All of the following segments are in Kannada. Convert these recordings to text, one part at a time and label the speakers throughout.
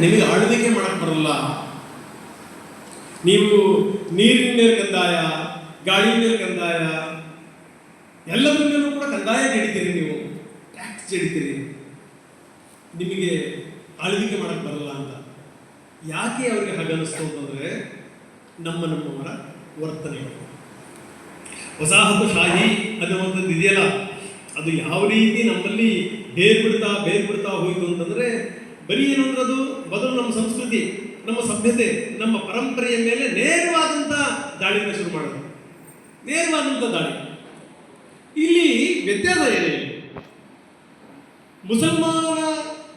Speaker 1: ನಿಮಗೆ ಆಳ್ವಿಕೆ ಮಾಡಕ್ ಬರಲ್ಲ. ನೀವು ನೀರಿನ ಮೇಲೆ ಕಂದಾಯ, ಗಾಳಿ ಮೇಲೆ ಕಂದಾಯ, ಎಲ್ಲದ್ರ ಮೇಲೂ ಕೂಡ ಕಂದಾಯ ಜಡಿತೀರಿ, ನೀವು ಟ್ಯಾಕ್ಸ್ ಜಡಿತೀರಿ, ನಿಮಗೆ ಆಳ್ವಿಕೆ ಮಾಡಕ್ ಬರಲ್ಲ ಅಂತ. ಯಾಕೆ ಅವ್ರಿಗೆ ಹಾಗನ್ನಿಸ್ತು ಅಂತಂದ್ರೆ ನಮ್ಮವರ ವರ್ತನೆಗಳು. ವಸಾಹತುಶಾಹಿ ಅನ್ನುವಂಥದ್ದು ಇದೆಯಲ್ಲ, ಅದು ಯಾವ ರೀತಿ ನಮ್ಮಲ್ಲಿ ಬೇರ್ಬಿಡ್ತಾ ಹೋಯಿತು ಅಂತಂದ್ರೆ ಬರೀ ಏನು ಅಂದ್ರೆ ಅದು ಮೊದಲು ನಮ್ಮ ಸಂಸ್ಕೃತಿ, ನಮ್ಮ ಸಭ್ಯತೆ, ನಮ್ಮ ಪರಂಪರೆಯ ಮೇಲೆ ನೇರವಾದಂಥ ದಾಳಿನ ಶುರು ಮಾಡೋದು. ನೇರವಾದಂಥ ದಾಳಿ. ಇಲ್ಲಿ ವ್ಯತ್ಯಾಸ ಏನಿದೆ, ಮುಸಲ್ಮಾನ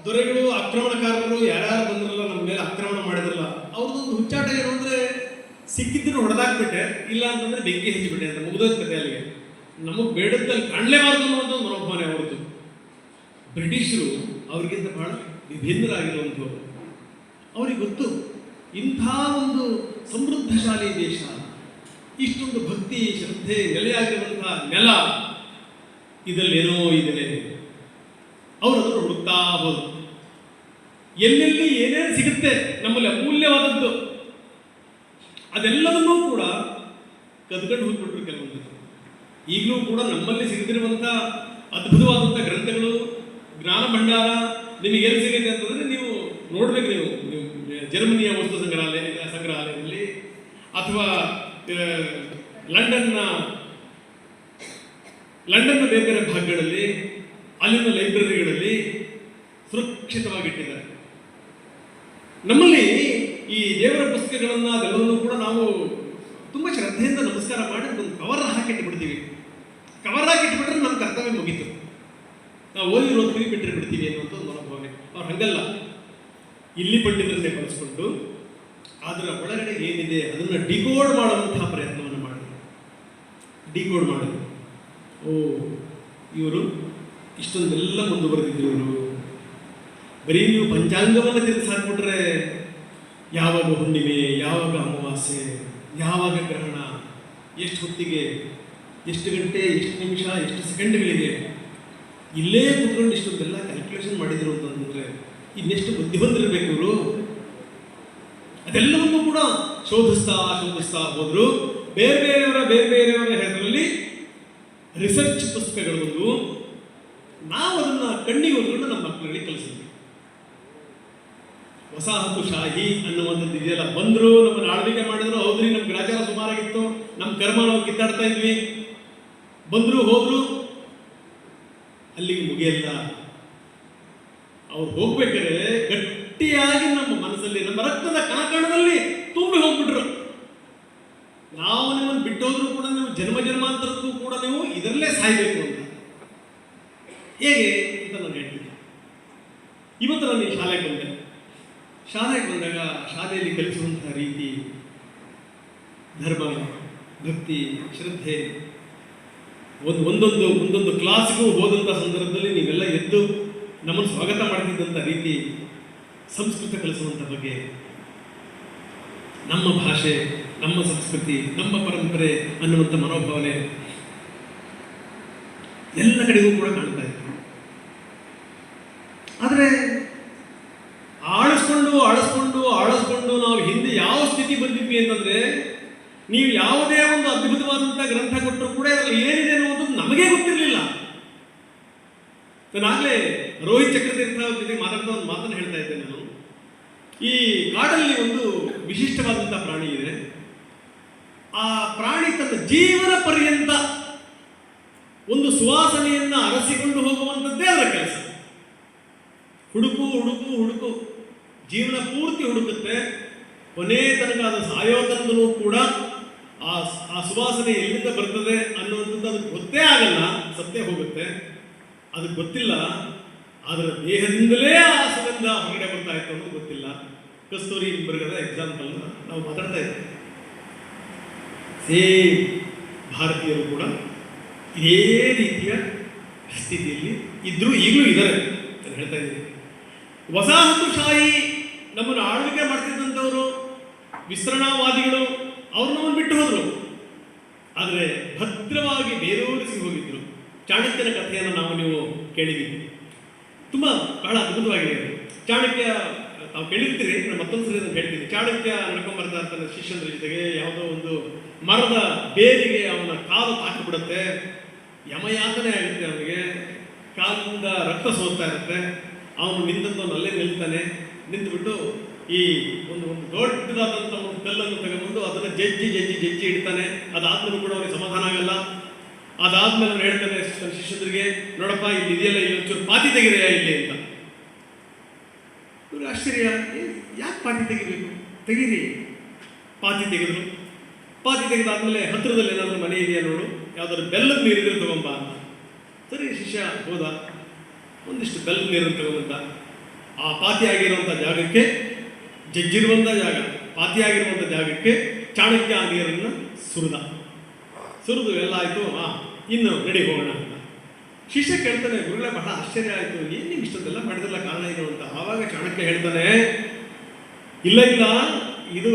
Speaker 1: ದೊರೆಗಳು, ಆಕ್ರಮಣಕಾರರು ಯಾರ್ಯಾರು ಬಂದ್ರಲ್ಲ, ನಮ್ಮ ಮೇಲೆ ಆಕ್ರಮಣ ಮಾಡಿದ್ರಲ್ಲ, ಅವ್ರದ್ದೊಂದು ಹುಚ್ಚಾಟ ಏನು ಅಂದ್ರೆ ಸಿಕ್ಕಿದ್ದನ್ನು ಹೊಡೆದಾಕ್ಬಿಟ್ಟೆ, ಇಲ್ಲ ಅಂತಂದ್ರೆ ಬೆಂಕಿ ಹಚ್ಚಿಬಿಟ್ಟೆ ಅಂತ ಮುಗಿದೋದ್ ಕತೆ. ಅಲ್ಲಿಗೆ ನಮಗೆ ಬೇಡದಲ್ಲಿ ಕಾಣಲೇಬಾರ್ದು ಅನ್ನುವಂಥ ಮನೋಭಾವನೆ ಅವ್ರದ್ದು. ಬ್ರಿಟಿಷರು ಅವ್ರಿಗಿಂತ ಬಹಳ ವಿಭಿನ್ನರಾಗಿರುವಂಥವ್ರು. ಅವ್ರಿಗೆ ಗೊತ್ತು ಇಂಥ ಒಂದು ಸಮೃದ್ಧಶಾಲಿ ದೇಶ, ಇಷ್ಟೊಂದು ಭಕ್ತಿ ಶ್ರದ್ಧೆ ನೆಲೆಯಾಗಿರುವಂತಹ ನೆಲ, ಇದರಲ್ಲೇನೋ ಇದೆ. ಅವರು ಅದನ್ನು ಹುಡುಕ್ತಾ ಹೋದ್ರು. ಎಲ್ಲೆಲ್ಲಿ ಏನೇನು ಸಿಗುತ್ತೆ ನಮ್ಮಲ್ಲಿ ಅಮೂಲ್ಯವಾದದ್ದು ಅದೆಲ್ಲದನ್ನೂ ಕೂಡ ಕದ್ಕೊಂಡು ಹೋಗ್ಬಿಟ್ರು ಕೆಲವೊಂದು. ಈಗಲೂ ಕೂಡ ನಮ್ಮಲ್ಲಿ ಸಿಗದಿರುವಂಥ ಅದ್ಭುತವಾದಂಥ ಗ್ರಂಥಗಳು, ಜ್ಞಾನ ಭಂಡಾರ ನಿಮಗೆ ಎಲ್ಲಿ ಸಿಗುತ್ತೆ ಅಂತಂದ್ರೆ ನೀವು ನೋಡ್ಬೇಕು. ನೀವು ಜರ್ಮನಿಯ ವಸ್ತು ಸಂಗ್ರಹಾಲಯದಲ್ಲಿ ಅಥವಾ ಲಂಡನ್ನ ಬೇರೆ ಬೇರೆ ಭಾಗಗಳಲ್ಲಿ, ಅಲ್ಲಿನ ಲೈಬ್ರರಿಗಳಲ್ಲಿ ಸುರಕ್ಷಿತವಾಗಿಟ್ಟಿದ್ದಾರೆ. ನಮ್ಮಲ್ಲಿ ಈ ದೇವರ ಪುಸ್ತಕಗಳನ್ನ ಅದೆಲ್ಲವನ್ನೂ ಕೂಡ ನಾವು ತುಂಬ ಶ್ರದ್ಧೆಯಿಂದ ನಮಸ್ಕಾರ ಮಾಡಿ ಒಂದು ಕವರ್ ಹಾಕಿಟ್ಬಿಡ್ತೀವಿ. ಕವರ್ ಹಾಕಿಟ್ಬಿಟ್ರೆ ನಮ್ಮ ಕರ್ತವ್ಯ ಮುಗೀತು, ನಾವು ಓದಿರೋದು ಬಿಟ್ಟಿರ್ಬಿಡ್ತೀವಿ ಅನ್ನುವಂಥ ಒಂದು ಮನೋಭಾವನೆ. ಅವ್ರು ಹಂಗಲ್ಲ, ಇಲ್ಲಿ ಪಂಡಿತರನ್ನೇ ಬಳಸ್ಕೊಂಡು ಅದರ ಒಳಗಡೆ ಏನಿದೆ ಅದನ್ನು ಡಿಕೋಡ್ ಮಾಡುವಂತಹ ಪ್ರಯತ್ನವನ್ನು ಮಾಡಿದ್ರು. ಡಿಕೋಡ್ ಮಾಡಿದ್ರು. ಓ, ಇವರು ಇಷ್ಟೊಂದೆಲ್ಲ ಮುಂದುವರೆದಿದ್ರು. ಇವರು ಬರೀ ನೀವು ಪಂಚಾಂಗವನ್ನು ತಿರುಗಿಸಿ ಹಾಕ್ಬಿಟ್ರೆ ಯಾವಾಗ ಹುಣ್ಣಿಮೆ, ಯಾವಾಗ ಅಮಾವಾಸ್ಯೆ, ಯಾವಾಗ ಗ್ರಹಣ, ಎಷ್ಟು ಹೊತ್ತಿಗೆ, ಎಷ್ಟು ಗಂಟೆ, ಎಷ್ಟು ನಿಮಿಷ, ಎಷ್ಟು ಸೆಕೆಂಡ್ಗಳಿಗೆ ಇಲ್ಲೇ ಕೂತ್ಕೊಂಡು ಇಷ್ಟೊಂದೆಲ್ಲ ಕ್ಯಾಲ್ಕುಲೇಷನ್ ಮಾಡಿದ್ರು ಅಂತಂದ್ರೆ ಇನ್ನೆಷ್ಟು ಬುದ್ಧಿವಂತರಿರ್ಬೇಕು ಇವರು. ಅದೆಲ್ಲವನ್ನೂ ಕೂಡ ಶೋಧಿಸ್ತಾ ಹೋದ್ರು. ಬೇರೆ ಬೇರೆಯವರ ಹೆಸರಲ್ಲಿ ರಿಸರ್ಚ್ ಪುಸ್ತಕಗಳು ಬಂದು ನಾವು ಅದನ್ನ ಕಣ್ಣಿಗೆ ಓದ್ಕೊಂಡು ನಮ್ಮ ಮಕ್ಕಳಿಗೆ ಕಲಿಸಿದ್ವಿ. ವಸಾಹತುಶಾಹಿ ಅನ್ನುವಂಥದ್ದು ಇದೆಯಲ್ಲ, ಬಂದ್ರು ನಮ್ಮನ್ನು ಆಳ್ವಿಕೆ ಮಾಡಿದ್ರು, ಹೌದ್ರಿ ನಮ್ಗೆ ಗ್ರಾಚಾರ ಸುಮಾರಾಗಿತ್ತು, ನಮ್ಮ ಕರ್ಮ ನಾವು ಕಿತ್ತಾಡ್ತಾ ಇದ್ವಿ, ಬಂದ್ರು ಹೋದ್ರು, ಅಲ್ಲಿಗೆ ಮುಗಿಯಲ್ಲ. ಅವ್ರು ಹೋಗ್ಬೇಕಾದ್ರೆ ಗಟ್ಟಿಯಾಗಿ ನಮ್ಮ ಮನಸ್ಸಲ್ಲಿ, ನಮ್ಮ ರಕ್ತದ ಕಣಕಣದಲ್ಲಿ ತುಂಬಿ ಹೋಗ್ಬಿಟ್ರು. ನಾವು ನಿಮ್ಮನ್ನು ಬಿಟ್ಟೋದ್ರು ಕೂಡ ನೀವು ಜನ್ಮಾಂತರಕ್ಕೂ ಕೂಡ ನೀವು ಇದರಲ್ಲೇ ಸಾಯ್ಬೇಕು ಅಂತ. ಹೇಗೆ ಅಂತ ನಾನು ಹೇಳ್ತೀನಿ. ಇವತ್ತು ನಾನು ಈ ಶಾಲೆಗೆ ಬಂದಾಗ ಶಾಲೆಯಲ್ಲಿ ಕಲಿಸುವಂತಹ ರೀತಿ, ಧರ್ಮ, ಭಕ್ತಿ, ಶ್ರದ್ಧೆ, ಒಂದೊಂದು ಕ್ಲಾಸ್ಗೂ ಹೋದಂಥ ಸಂದರ್ಭದಲ್ಲಿ ನೀವೆಲ್ಲ ಎದ್ದು ನಮ್ಮನ್ನು ಸ್ವಾಗತ ಮಾಡ್ತಿದ್ದಂಥ ರೀತಿ, ಸಂಸ್ಕೃತ ಕಲಿಸುವಂಥ ಬಗ್ಗೆ, ನಮ್ಮ ಭಾಷೆ, ನಮ್ಮ ಸಂಸ್ಕೃತಿ, ನಮ್ಮ ಪರಂಪರೆ ಅನ್ನುವಂಥ ಮನೋಭಾವನೆ ಎಲ್ಲ ಕಡೆಗೂ ಕೂಡ ಕಾಣ್ತಾ ಇತ್ತು. ಆದರೆ ಆಳಿಸ್ಕೊಂಡು ನಾವು ಹಿಂದೆ ಯಾವ ಸ್ಥಿತಿ ಬಂದಿದ್ವಿ ಅಂತಂದ್ರೆ, ನೀವು ಯಾವುದೇ ಒಂದು ಅದ್ಭುತವಾದಂಥ ಗ್ರಂಥ ಕೊಟ್ಟರು ಕೂಡ ಅದರಲ್ಲಿ ಏನಿದೆ ಅನ್ನೋದು ನಮಗೆ ಗೊತ್ತಿರಲಿಲ್ಲ. ನಾನಾಗಲೇ ರೋಹಿತ್ ಚಕ್ರತೀರ್ಥ ಜೊತೆ ಮಾತಾಡ್ತಾ ಒಂದು ಮಾತನ್ನು ಹೇಳ್ತಾ ಇದ್ದೆ ನಾನು. ಈ ಕಾಡಲ್ಲಿ ಒಂದು ವಿಶಿಷ್ಟವಾದಂಥ ಪ್ರಾಣಿ ಇದೆ. ಆ ಪ್ರಾಣಿ ತನ್ನ ಜೀವನ ಪರ್ಯಂತ ಒಂದು ಸುವಾಸನೆಯನ್ನ ಅರಸಿಕೊಂಡು ಹೋಗುವಂಥದ್ದೇ ಅದರ ಕೆಲಸ. ಹುಡುಕು ಜೀವನ ಪೂರ್ತಿ ಹುಡುಕುತ್ತೆ. ಕೊನೆ ತನಕ ಅದು ಸಾಯೋ ತನಕನೂ ಕೂಡ ಆ ಸುವಾಸನೆ ಎಲ್ಲಿಂದ ಬರ್ತದೆ ಅನ್ನುವಂಥದ್ದು ಅದಕ್ಕೆ ಗೊತ್ತೇ ಆಗಲ್ಲ, ಸತ್ತೇ ಹೋಗುತ್ತೆ. ಅದಕ್ಕೆ ಗೊತ್ತಿಲ್ಲ, ಅದರ ದೇಹದಿಂದಲೇ ಆ ಸುಗಂಧ ಹೊರಗಡೆ ಬರ್ತಾ ಇತ್ತು ಅನ್ನೋದು ಗೊತ್ತಿಲ್ಲ. ಕಸ್ತೂರಿ ಬರ್ಗದ ಎಕ್ಸಾಂಪಲ್ ನಾವು ಮಾತಾಡ್ತಾ ಇದ್ದೀವಿ. ಸೇಮ್ ಭಾರತೀಯರು ಕೂಡ ಇದೇ ರೀತಿಯ ಸ್ಥಿತಿಯಲ್ಲಿ ಇದ್ರು, ಈಗಲೂ ಇದ್ದಾರೆ ಅಂತ ಹೇಳ್ತಾ ಇದ್ದೀನಿ. ವಸಾಹತುಶಾಹಿ ನಮ್ಮನ್ನು ಆಳ್ವಿಕೆ ಮಾಡ್ತಿದ್ದಂಥವರು, ವಿಸ್ತರಣಾವಾದಿಗಳು, ಅವ್ರು ನಮ್ಮನ್ನು ಬಿಟ್ಟು ಹೋದರು. ಆದರೆ ಭದ್ರವಾಗಿ ಬೇರೂರಿಸಿ ಹೋಗಿದ್ರು. ಚಾಣಕ್ಯನ ಕಥೆಯನ್ನು ನೀವು ಕೇಳಿದ್ದೀವಿ. ತುಂಬ ಬಹಳ ಅದ್ಭುತವಾಗಿದೆ. ಚಾಣಕ್ಯ ನಾವು ಕೇಳಿರ್ತೀರಿ, ನಾನು ಮತ್ತೊಂದ್ಸರಿ ನಾನು ಹೇಳ್ತೀನಿ. ಚಾಣಕ್ಯ ನಡ್ಕೊಂಡ್ ಬರ್ತಾ ಇರ್ತಾನೆ ಶಿಷ್ಯಂದ್ರ ಜೊತೆಗೆ. ಯಾವುದೋ ಒಂದು ಮರದ ಬೇರಿಗೆ ಅವನ ಕಾಲು ತಾಕಿಬಿಡುತ್ತೆ, ಯಮಯಾತನೆ ಆಗುತ್ತೆ ಅವನಿಗೆ, ಕಾಲಿಂದ ರಕ್ತ ಸೋರ್ತಾ ಇರುತ್ತೆ. ಅವನು ನಿಂತದ್ದು ಅಲ್ಲೇ ನಿಲ್ತಾನೆ. ನಿಂತುಬಿಟ್ಟು ಈ ಒಂದು ದೊಡ್ಡದಾದಂಥ ಒಂದು ಕಲ್ಲನ್ನು ತಗೊಂಡು ಅದನ್ನು ಜಜ್ಜಿ ಇಡ್ತಾನೆ. ಅದಾದ್ಮೇಲೆ ಕೂಡ ಅವನಿಗೆ ಸಮಾಧಾನ ಆಗಲ್ಲ. ಅದಾದ್ಮೇಲೆ ಅವನು ಹೇಳ್ತಾನೆ ಶಿಷ್ಯರಿಗೆ, ನೋಡಪ್ಪ ಇಲ್ಲಿ ಇದೆಯಲ್ಲ, ಇಲ್ಲಿ ಒಂಚೂರು ಪಾತಿ ತೆಗಿರೆಯಾ ಇಲ್ಲಿ ಅಂತ. ಇವ್ರು ಆಶ್ಚರ್ಯ, ಯಾಕೆ ಪಾತಿ ತೆಗಿಬೇಕು, ತೆಗೀರಿ. ಪಾತಿ ತೆಗೆದ್ರು. ಪಾತಿ ತೆಗೆದಾದ್ಮೇಲೆ ಹತ್ತಿರದಲ್ಲಿ ಏನಾದರೂ ಮನೆ ಇದೆಯಾ ನೋಡು, ಯಾವ್ದಾದ್ರು ಬೆಲ್ಲದ ನೀರಿದ್ರೆ ತಗೊಂಬ ಅಂತ. ಸರಿ, ಶಿಷ್ಯ ಹೋದ, ಒಂದಿಷ್ಟು ಬೆಲ್ಲದ ನೀರನ್ನು ತಗೊಂಬಂದ. ಆ ಪಾತಿ ಆಗಿರುವಂಥ ಜಾಗಕ್ಕೆ, ಜಜ್ಜಿರುವಂಥ ಜಾಗ, ಪಾತಿ ಆಗಿರುವಂಥ ಜಾಗಕ್ಕೆ ಚಾಣಕ್ಯ ಆ ನೀರನ್ನು ಸುರಿದು ಎಲ್ಲ ಆಯಿತು. ಇನ್ನು ರೆಡಿ ಹೋಗೋಣ ಅಂತ. ಶಿಷ್ಯ ಕೇಳ್ತಾನೆ, ಗುರುಗಳೇ ಬಹಳ ಆಶ್ಚರ್ಯ ಆಯಿತು, ಏನು ನೀವು ಇಷ್ಟೊಂದೆಲ್ಲ ಮಾಡಿದ್ರಲ್ಲ, ಕಾರಣ ಏನು ಅಂತ. ಆವಾಗ ಚಾಣಕ್ಯ ಹೇಳ್ತಾನೆ, ಇಲ್ಲ ಇದು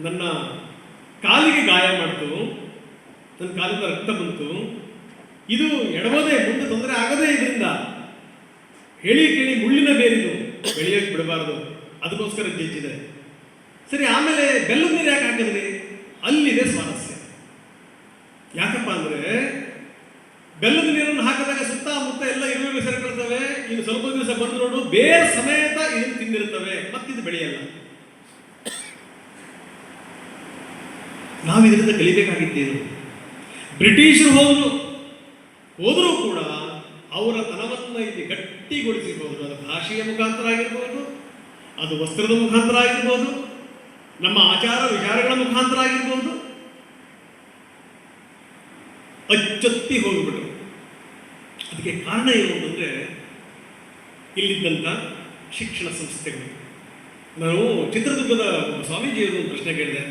Speaker 1: ನನ್ನ ಕಾಲಿಗೆ ಗಾಯ ಮಾಡ್ತು, ನನ್ನ ಕಾಲಿಂದ ರಕ್ತ ಬಂತು, ಇದು ಎಡಬೋದೇ, ಮುಂದೆ ತೊಂದರೆ ಆಗದೇ ಇದರಿಂದ. ಹೇಳಿ ಕೇಳಿ ಮುಳ್ಳಿನ ಬೇರಿದು, ಬೆಳೆಯೋಕೆ ಬಿಡಬಾರ್ದು, ಅದಕ್ಕೋಸ್ಕರ ಜಜ್ಜಿದೆ. ಸರಿ, ಆಮೇಲೆ ಬೆಲ್ಲದ ನೀರು ಯಾಕೆ ಹಾಕಿದ್ರಿ? ಅಲ್ಲಿದೆ ಸ್ವಾರಸ್ಯ. ಯಾಕಪ್ಪ ಅಂದರೆ, ಬೆಲ್ಲದ ನೀರನ್ನು ಹಾಕಿದಾಗ ಸುತ್ತಮುತ್ತ ಎಲ್ಲ ಇರುವೆ ಸೇರ್ಕೊಳ್ತವೆ. ಇನ್ನು ಸ್ವಲ್ಪ ದಿವಸ ಬಂದು ನೋಡು, ಬೇರೆ ಸಮೇತ ಇದನ್ನು ತಿಂದಿರ್ತವೆ, ಮತ್ತಿದು ಬೆಳೆಯಲ್ಲ. ನಾವು ಇದರಿಂದ ಕಲಿಬೇಕಾಗಿದ್ದೇನು? ಬ್ರಿಟಿಷರು ಹೋದರೂ ಕೂಡ ಅವರ ತನವನ್ನು ಇಲ್ಲಿ ಗಟ್ಟಿಗೊಳಿಸಿರ್ಬೋದು. ಅದು ಭಾಷೆಯ ಮುಖಾಂತರ ಆಗಿರ್ಬೋದು, ಅದು ವಸ್ತ್ರದ ಮುಖಾಂತರ ಆಗಿರ್ಬೋದು, ನಮ್ಮ ಆಚಾರ ವಿಚಾರಗಳ ಮುಖಾಂತರ ಆಗಿರ್ಬೋದು. ಅಚ್ಚೊತ್ತಿ ಹೋಗಿಬಿಟ್ರು. ಅದಕ್ಕೆ ಕಾರಣ ಏನು ಅಂತಂದರೆ, ಇಲ್ಲಿದ್ದಂಥ ಶಿಕ್ಷಣ ಸಂಸ್ಥೆಗಳು. ನಾನು ಚಿತ್ರದುರ್ಗದ ಸ್ವಾಮೀಜಿಯವರು ಒಂದು ಪ್ರಶ್ನೆ ಕೇಳಿದೆ,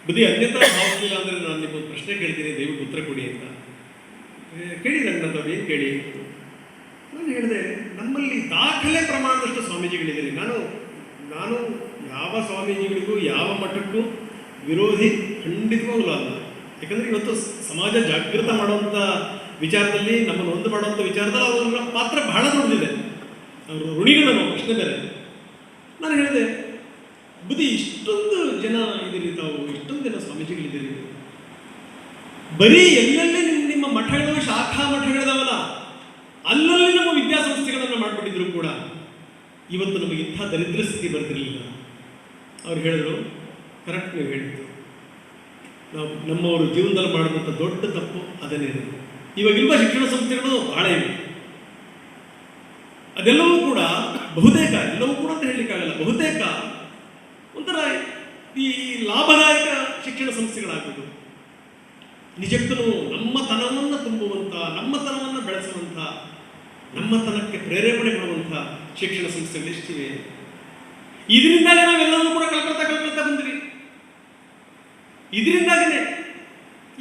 Speaker 1: ಬುದ್ಧಿ ಅನ್ಯತಾ ಭಾವಿಸಿಲ್ಲ ಅಂದರೆ ನಾನು ನಿಮ್ಮೊಂದು ಪ್ರಶ್ನೆ ಕೇಳ್ತೀನಿ, ದಯವಿಟ್ಟು ಉತ್ತರ ಕೊಡಿ ಅಂತ. ಕೇಳಿ ರಂಗನಾಥವ್ರು, ಏನು ಕೇಳಿ? ನಾನು ಹೇಳಿದೆ, ನಮ್ಮಲ್ಲಿ ದಾಖಲೆ ಪ್ರಮಾಣದಷ್ಟು ಸ್ವಾಮೀಜಿಗಳಿದ್ದೀರಿ. ನಾನು ಯಾವ ಸ್ವಾಮೀಜಿಗಳಿಗೂ ಯಾವ ಮಠಕ್ಕೂ ವಿರೋಧಿ ಖಂಡಿತವಾಗಲೂ ಅಲ್ಲ. ಯಾಕಂದರೆ ಇವತ್ತು ಸಮಾಜ ಜಾಗೃತ ಮಾಡುವಂಥ ವಿಚಾರದಲ್ಲಿ, ನಮ್ಮನ್ನು ಒಂದು ಮಾಡುವಂಥ ವಿಚಾರದಲ್ಲಿ ಅವರ ಪಾತ್ರ ಬಹಳ ದೊಡ್ಡದಿದೆ. ಅವರು ಋಣಿಗಳು, ನಾವು ಪ್ರಶ್ನೆ ಬೇರೆ. ನಾನು ಹೇಳಿದೆ, ಬುದ್ಧಿ ಇಷ್ಟೊಂದು ಜನ ಇದ್ದೀರಿ, ತಾವು ಇಷ್ಟೊಂದು ಜನ ಸ್ವಾಮೀಜಿಗಳಿದ್ದೀರಿ, ಬರೀ ಎಲ್ಲೆಲ್ಲಿ ನಿಮ್ಮ ಮಠಗಳು, ಶಾಖಾ ಮಠಗಳಿದಾವಲ್ಲ, ಅಲ್ಲಲ್ಲಿ ನಮ್ಮ ವಿದ್ಯಾಸಂಸ್ಥೆಗಳನ್ನು ಮಾಡಿಬಿಟ್ಟಿದ್ರು ಕೂಡ ಇವತ್ತು ನಮಗೆ ಇಂಥ ದರಿದ್ರ ಸ್ಥಿತಿ ಬರ್ತಿರಲಿಲ್ಲ. ಅವ್ರು ಹೇಳಿದ್ರು, ಕರೆಕ್ಟ್, ನೀವು ಹೇಳಿದ್ದು. ನಾವು ನಮ್ಮವರು ಜೀವನದಲ್ಲಿ ಮಾಡಿದಂಥ ದೊಡ್ಡ ತಪ್ಪು ಅದನ್ನೇ. ಇವಾಗಿರುವ ಶಿಕ್ಷಣ ಸಂಸ್ಥೆಗಳು ಬಹಳ ಇವೆ. ಅದೆಲ್ಲವೂ ಕೂಡ ಬಹುತೇಕ, ಎಲ್ಲವೂ ಕೂಡ ಅಂತ ಹೇಳಲಿಕ್ಕಾಗಲ್ಲ, ಬಹುತೇಕ ಒಂಥರ ಈ ಲಾಭದಾಯಕ ಶಿಕ್ಷಣ ಸಂಸ್ಥೆಗಳಾಗುವುದು. ನಿಜಕ್ಕೂ ನಮ್ಮತನವನ್ನು ತುಂಬುವಂಥ, ನಮ್ಮತನವನ್ನು ಬೆಳೆಸುವಂಥ, ನಮ್ಮತನಕ್ಕೆ ಪ್ರೇರೇಪಣೆ ಮಾಡುವಂಥ ಶಿಕ್ಷಣ ಸಂಸ್ಥೆಗಳು ಎಷ್ಟಿವೆ. ಇದರಿಂದಾಗಿ ನಾವೆಲ್ಲವೂ ಕೂಡ ಕಳ್ಕೊಳ್ತಾ ಬಂದ್ರಿ. ಇದರಿಂದಾಗನೇ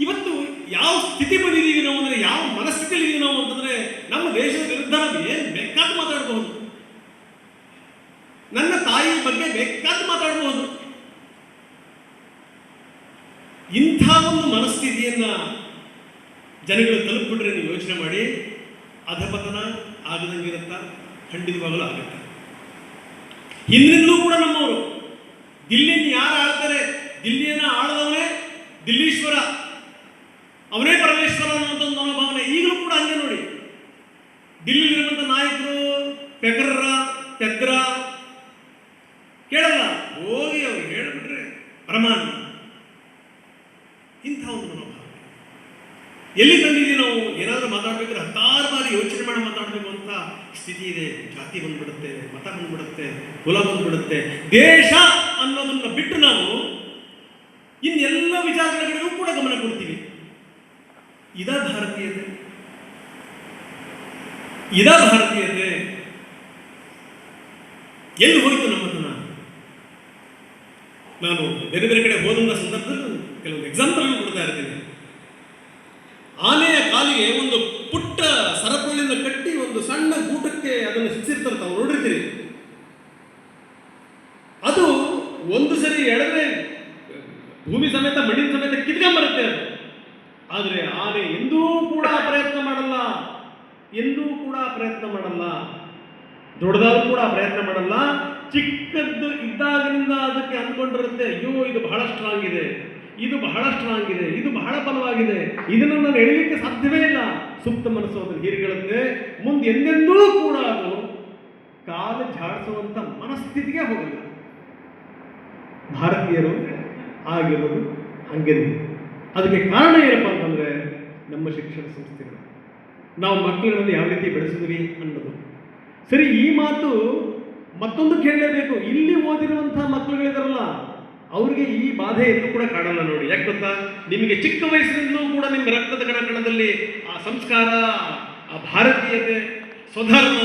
Speaker 1: ಇವತ್ತು ಯಾವ ಸ್ಥಿತಿ ಬಂದಿದ್ದೀವಿ ನಾವು ಅಂದರೆ, ಯಾವ ಮನಸ್ಥಿತಿಯಲ್ಲಿ ಇದೀವಿ ನಾವು ಅಂತಂದರೆ, ನಮ್ಮ ದೇಶದ ವಿರುದ್ಧ ನಾವು ಏನು ಬೇಕಾದ ಮಾತಾಡಬಹುದು, ನನ್ನ ತಾಯಿ ಬಗ್ಗೆ ಬೇಕಾದ ಮಾತಾಡಬಹುದು. ಇಂಥ ಒಂದು ಮನಸ್ಥಿತಿಯನ್ನ ಜನಗಳು ತಲುಪಿಬಿಟ್ರೆ ನೀವು ಯೋಚನೆ ಮಾಡಿ, ಅಧಪತನ ಆಗದಂಗಿರುತ್ತ, ಖಂಡಿತವಾಗಲೂ ಆಗುತ್ತೆ. ಹಿಂದಿನಿಂದಲೂ ಕೂಡ ನಮ್ಮವರು ದಿಲ್ಲಿಯನ್ನು ಯಾರು ಆಳ್ತಾರೆ, ದಿಲ್ಲಿಯನ್ನು ಆಳದವನೇ ದಿಲ್ಲೀಶ್ವರ, ಅವನೇ ಪರಮೇಶ್ವರ ಅನ್ನುವಂಥ ಒಂದು ಮನೋಭಾವನೆ ಈಗಲೂ ಕೂಡ ಹಂಗೆ ನೋಡಿ. ದಿಲ್ಲಿಲಿರುವಂಥ ನಾಯಕರು ತೆಗ್ರ ಕೇಳಲ್ಲ, ಹೋಗಿ ಅವ್ರು ಹೇಳಿಬಿಟ್ರೆ ಪ್ರಮಾಣ. ಇಂಥ ಒಂದು ಮನೋಭಾವನೆ ಎಲ್ಲಿ ತಂದಿದ್ದೀವಿ ನಾವು? ಏನಾದರೂ ಮಾತಾಡಬೇಕಾದ್ರೆ 10 ಬಾರಿ ಯೋಚನೆ ಮಾಡಿ ಮಾತಾಡಬೇಕು ಅಂತ ಸ್ಥಿತಿ ಇದೆ. ಜಾತಿ ಬಂದ್ಬಿಡುತ್ತೆ, ಮತ ಬಂದ್ಬಿಡುತ್ತೆ, ಕುಲ ಬಂದ್ಬಿಡುತ್ತೆ. ದೇಶ ಅನ್ನೋದನ್ನ ಬಿಟ್ಟು ನಾವು ಇನ್ನೆಲ್ಲ ವಿಚಾರಗಳಿಗೂ ಕೂಡ ಗಮನ ಕೊಡ್ತೀವಿ. ಇದಾ ಭಾರತೀಯತೆ? ಎಲ್ಲಿ ಹೋಯಿತು ನಮ್ಮದನ್ನ? ನಾನು ಬೇರೆ ಬೇರೆ ಕಡೆ ಹೋದಂಥ ಸಂದರ್ಭದಲ್ಲಿ ಕೆಲವೊಂದು ಎಕ್ಸಾಂಪಲ್ ಕೊಡ್ತಾ ಇರ್ತೀನಿ. ಆನೆಯ ಕಾಲಿಗೆ ಒಂದು ಪುಟ್ಟ ಸರಪಳಿಯಿಂದ ಕಟ್ಟಿ ಒಂದು ಸಣ್ಣ ಗೂಟಕ್ಕೆ ಅದನ್ನು ಸಿಕ್ಸಿರ್ತಾರೆ, ತಾವು ನೋಡಿರ್ತೀರಿ. ಅದು ಒಂದು ಸರಿ ಎಳೆದ್ರೆ ಭೂಮಿ ಸಮೇತ, ಮಣ್ಣಿನ ಸಮೇತ ಕಿತ್ಕೊಂಡ್ಬರುತ್ತೆ ಅದು. ಆದರೆ ಆನೆ ಎಂದೂ ಕೂಡ ಪ್ರಯತ್ನ ಮಾಡಲ್ಲ, ದೊಡ್ಡದಾದ್ರೂ ಕೂಡ ಪ್ರಯತ್ನ ಮಾಡಲ್ಲ. ಚಿಕ್ಕದ್ದು ಇದ್ದಾಗಲಿಂದ ಅದಕ್ಕೆ ಅಂದ್ಕೊಂಡಿರುತ್ತೆ, ಅಯ್ಯೋ ಇದು ಬಹಳ ಸ್ಟ್ರಾಂಗ್ ಇದೆ, ಇದು ಬಹಳ ಸ್ಟ್ರಾಂಗ್ ಇದೆ, ಇದು ಬಹಳ ಬಲವಾಗಿದೆ, ಇದನ್ನು ನಾನು ಎಳಿಲಿಕ್ಕೆ ಸಾಧ್ಯವೇ ಇಲ್ಲ. ಸುಪ್ತ ಮನಸ್ಸು ಅದನ್ನು ಹೀರಿಕೊಳ್ಳುತ್ತೆ. ಮುಂದೆ ಎಂದೆಂದೂ ಕೂಡ ಅದು ಕಾಲು ಝಾಡಿಸುವಂಥ ಮನಸ್ಥಿತಿಗೆ ಹೋಗಲ್ಲ. ಭಾರತೀಯರು ಆಗಿರೋದು ಹಂಗೇನೆ. ಅದಕ್ಕೆ ಕಾರಣ ಏನಪ್ಪ ಅಂತಂದರೆ ನಮ್ಮ ಶಿಕ್ಷಣ ಸಂಸ್ಥೆಗಳು, ನಾವು ಮಕ್ಕಳುಗಳನ್ನು ಯಾವ ರೀತಿ ಬೆಳೆಸಿದ್ವಿ ಅನ್ನೋದು. ಸರಿ, ಈ ಮಾತು ಮತ್ತೊಂದು ಕೇಳಲೇಬೇಕು. ಇಲ್ಲಿ ಓದಿರುವಂಥ ಮಕ್ಕಳುಗಳಿದಾರಲ್ಲ, ಅವ್ರಿಗೆ ಈ ಬಾಧೆ ಎಲ್ಲೂ ಕೂಡ ಕಾಣಲ್ಲ ನೋಡಿ. ಯಾಕೆ ಗೊತ್ತಾ? ನಿಮಗೆ ಚಿಕ್ಕ ವಯಸ್ಸಿನಿಂದಲೂ ಕೂಡ ನಿಮ್ಮ ರಕ್ತದ ಕಣಕಣದಲ್ಲಿ ಆ ಸಂಸ್ಕಾರ, ಆ ಭಾರತೀಯತೆ, ಸ್ವಧರ್ಮ